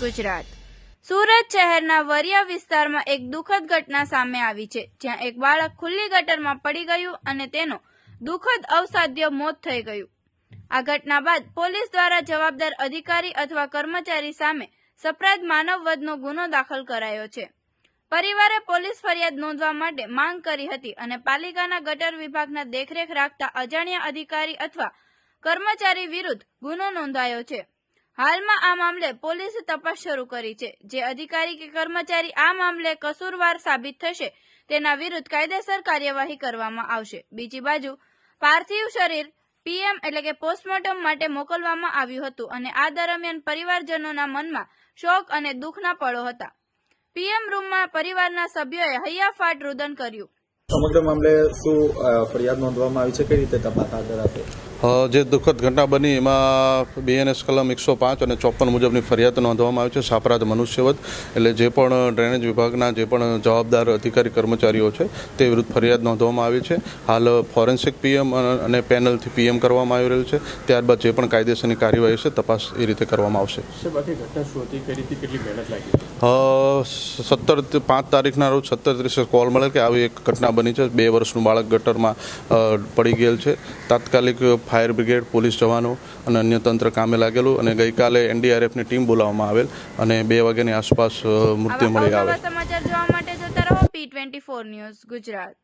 ગુજરાત। સુરત શહેરના વરિયા વિસ્તારમાં એક દુઃખદ ઘટના સામે આવી છે, જ્યાં એક બાળક ખુલ્લી ગટરમાં પડી ગયું અને તેનો દુઃખદ અવસાદ્ય મોત થઈ ગયું। આ ઘટના બાદ પોલીસ દ્વારા જવાબદાર અધિકારી અથવા કર્મચારી સામે સપ્રાદ માનવવધનો ગુનો દાખલ કરાયો છે। પરિવારે પોલીસ ફરિયાદ નોંધવા માટે માંગ કરી હતી અને પાલિકાના ગટર વિભાગના દેખરેખ રાખતા અજાણ્યા અધિકારી અથવા કર્મચારી વિરુદ્ધ ગુનો નોંધાયો છે। હાલમાં આ મામલે પોલીસે તપાસ શરૂ કરી છે। જે અધિકારી કે કર્મચારી આ મામલે કસૂરવાર સાબિત થશે તેના વિરુદ્ધ કાયદેસર કાર્યવાહી કરવામાં આવશે। બીજી બાજુ પાર્થિવ શરીર પીએમ એટલે કે પોસ્ટમોર્ટમ માટે મોકલવામાં આવ્યું હતું અને આ દરમિયાન પરિવારજનોના મનમાં શોક અને દુઃખના પળો હતા। પીએમ રૂમમાં પરિવારના સભ્યોએ હૈયાફાટ રુદન કર્યું। સમગ્ર મામલે શું ફરિયાદ નોંધવામાં આવી છે, કઈ રીતે તપાસ હાથ ધરાશે? જે દુઃખદ ઘટના બની એમાં બીએનએસ કલમ 105 અને 54 મુજબની ફરિયાદ નોંધવામાં આવી છે। સાપરાધ મનુષ્યવધ એટલે જે પણ ડ્રેનેજ વિભાગના જે પણ જવાબદાર અધિકારી કર્મચારીઓ છે તે વિરુદ્ધ ફરિયાદ નોંધવામાં આવી છે। હાલ ફોરેન્સિક પીએમ અને પેનલથી પીએમ કરવામાં આવી રહ્યું છે। ત્યારબાદ જે પણ કાયદેસરની કાર્યવાહી છે તપાસ એ રીતે કરવામાં આવશે। 5 તારીખના રોજ 17:30 કોલ મળે કે આવી એક ઘટના બની છે। 2 વર્ષનું બાળક ગટરમાં પડી ગયેલ છે। તાત્કાલિક ફાયર બ્રિગેડ, પોલીસ જવાનો અને અન્ય તંત્ર કામે લાગેલું અને ગઈકાલે એનડીઆરએફની ટીમ બોલાવવામાં આવેલ અને 2 વાગ્યાની આસપાસ મૃત્યુ મળી આવે। સમાચાર જોવા માટે જોતા રહો P24 ન્યૂઝ ગુજરાત।